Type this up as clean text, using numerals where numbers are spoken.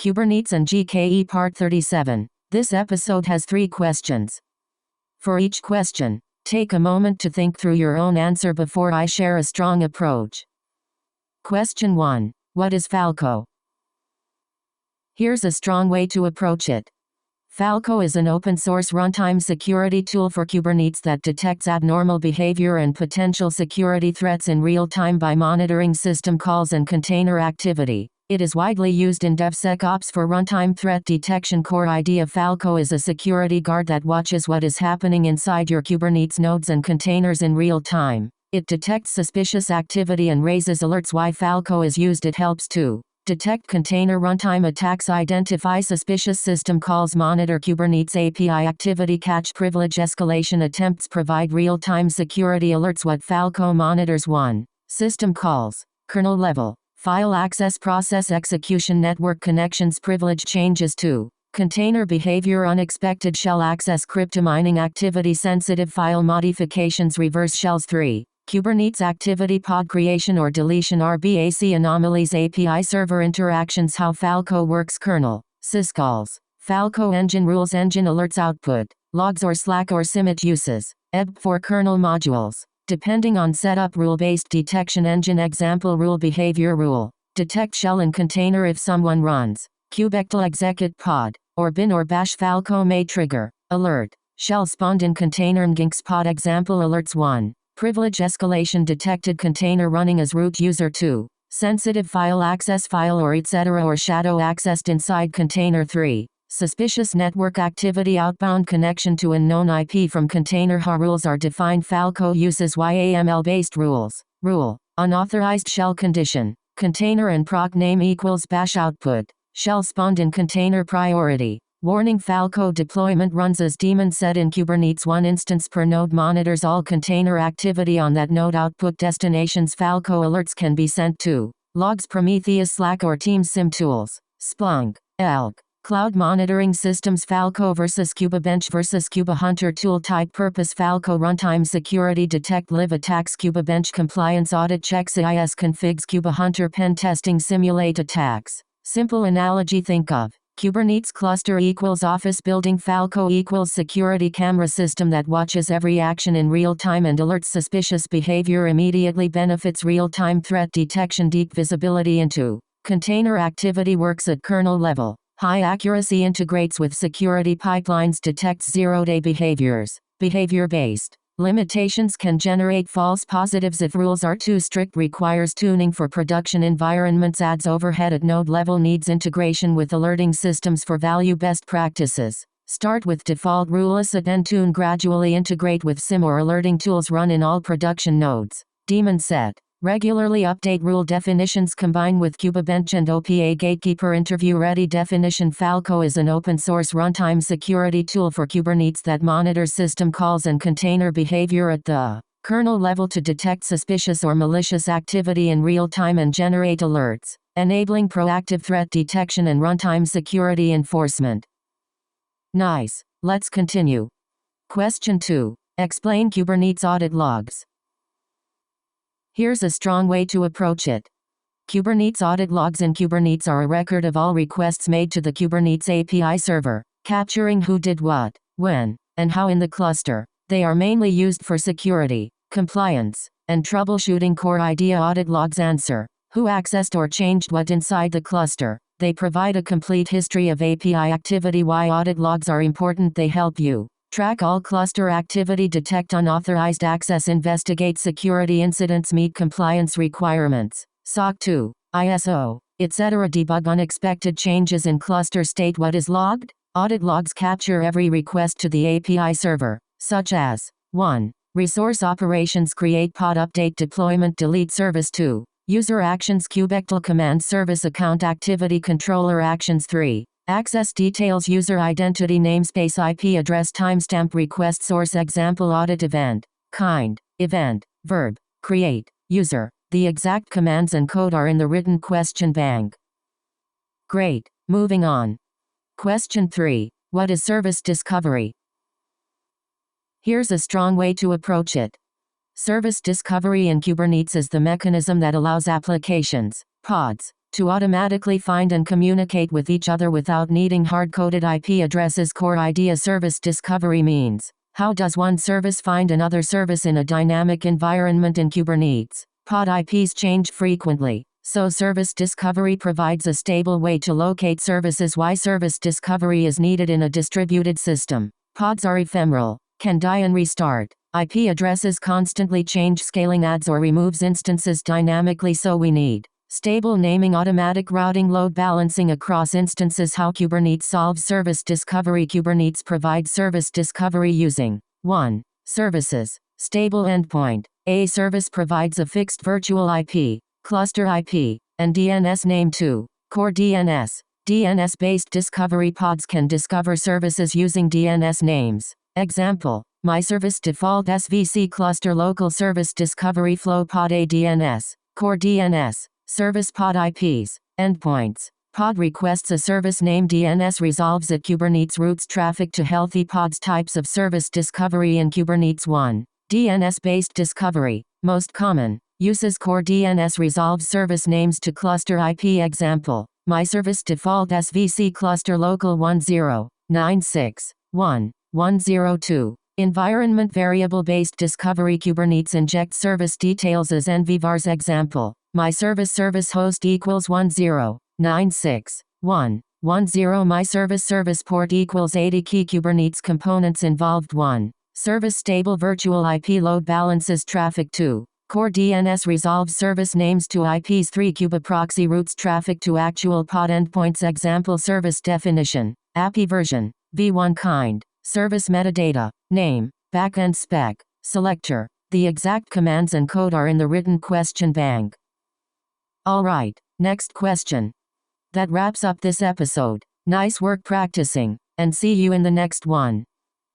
Kubernetes and GKE Part 37. This episode has 3 questions. For each question, take a moment to think through your own answer before I share a strong approach. Question 1. What is Falco? Here's a strong way to approach it. Falco is an open-source runtime security tool for Kubernetes that detects abnormal behavior and potential security threats in real time by monitoring system calls and container activity. It is widely used in DevSecOps for runtime threat detection. Core idea: Falco is a security guard that watches what is happening inside your Kubernetes nodes and containers in real time. It detects suspicious activity and raises alerts. Why Falco is used: it helps to detect container runtime attacks, identify suspicious system calls, monitor Kubernetes API activity, catch privilege escalation attempts, provide real-time security alerts. What Falco monitors: 1. System calls, kernel level, file access, process execution, network connections, privilege changes. 2. Container behavior, unexpected shell access, crypto mining activity, sensitive file modifications, reverse shells. 3. Kubernetes activity, pod creation or deletion, RBAC anomalies, API server interactions. How Falco works: kernel, syscalls, Falco engine rules, engine alerts, output, logs or Slack or Simit uses, EBP for kernel modules. Depending on setup, rule-based detection, engine example rule, behavior rule, detect shell and container if someone runs kubectl execute pod, or bin or bash. Falco may trigger alert, shell spawned in container nginx pod. Example alerts: 1. Privilege escalation, detected container running as root user. 2. Sensitive file access, file or etc. or shadow accessed inside container. 3. Suspicious network activity, outbound connection to unknown IP from container. How rules are defined: Falco uses YAML-based rules. Rule: unauthorized shell condition, container and proc name equals bash output, shell spawned in container. Priority warning: Falco deployment runs as daemon set in Kubernetes. 1 instance per node, monitors all container activity on that node. Output destinations: Falco alerts can be sent to logs, Prometheus, Slack or Teams, SIM tools, Splunk, Elk. Cloud monitoring systems: Falco versus KubeBench versus KubeHunter. Tool type: purpose, Falco runtime security, detect live attacks, KubeBench compliance audit checks, CIS configs, KubeHunter pen testing, simulate attacks. Simple analogy: think of Kubernetes cluster equals office building, Falco equals security camera system that watches every action in real time and alerts suspicious behavior immediately. Benefits: real-time threat detection, deep visibility into container activity, works at kernel level, high accuracy, integrates with security pipelines, detects zero-day behaviors. Behavior-based limitations: can generate false positives if rules are too strict, requires tuning for production environments, adds overhead at node level, needs integration with alerting systems for value. Best practices: start with default rule set and tune gradually, integrate with SIM or alerting tools, run in all production nodes. Daemon set: regularly update rule definitions, combine with KubeBench and OPA Gatekeeper. Interview-ready definition: Falco is an open-source runtime security tool for Kubernetes that monitors system calls and container behavior at the kernel level to detect suspicious or malicious activity in real time and generate alerts, enabling proactive threat detection and runtime security enforcement. Nice. Let's continue. Question 2. Explain Kubernetes audit logs. Here's a strong way to approach it. Kubernetes audit logs in Kubernetes are a record of all requests made to the Kubernetes API server, capturing who did what, when, and how in the cluster. They are mainly used for security, compliance, and troubleshooting. Core idea: audit logs answer who accessed or changed what inside the cluster. They provide a complete history of API activity. Why audit logs are important: they help you track all cluster activity, detect unauthorized access, investigate security incidents, meet compliance requirements, SOC 2, ISO, etc., debug unexpected changes in cluster state. What is logged? Audit logs capture every request to the API server, such as 1. Resource operations, create pod, update, deployment, delete service. 2. User actions, kubectl command, service account activity, controller actions. 3. Access details, user identity, namespace, IP address, timestamp, request source. Example: audit event, kind, event, verb, create, user. The exact commands and code are in the written question bank. Great. Moving on. Question 3. What is service discovery? Here's a strong way to approach it. Service discovery in Kubernetes is the mechanism that allows applications, pods, To automatically find and communicate with each other without needing hard-coded IP addresses. Core idea. Service discovery means, how does one service find another service in a dynamic environment in Kubernetes? Pod IPs change frequently, so service discovery provides a stable way to locate services. Why service discovery is needed in a distributed system? Pods are ephemeral, can die and restart. IP addresses constantly change. Scaling adds or removes instances dynamically, so we need stable naming, automatic routing, load balancing across instances. How Kubernetes solves service discovery? Kubernetes provides service discovery using 1. Services. Stable endpoint. A service provides a fixed virtual IP, cluster IP, and DNS name. 2. Core DNS. DNS-based discovery. Pods can discover services using DNS names. Example: My service default SVC cluster. Local service discovery flow. Pod A DNS. Core DNS. Service pod IPs. Endpoints. Pod requests a service name. DNS resolves it. Kubernetes routes traffic to healthy pods. Types of service discovery in Kubernetes. 1. DNS-based discovery. Most common uses. Core DNS resolves service names to cluster IP. Example: My service default SVC cluster local 10.96.1.102. Environment variable-based discovery. Kubernetes injects service details as NVVARs. Example: My service host equals 10.96.1.10. My service port equals 80. Key Kubernetes components involved. 1. Service stable virtual IP load balances traffic. 2. Core DNS resolves service names to IPs. 3. Kubeproxy routes traffic to actual pod endpoints. Example: Service definition, API version, v1 kind, service metadata, name, backend spec, selector. The exact commands and code are in the written question bank. Alright, next question. That wraps up this episode. Nice work practicing, and see you in the next one.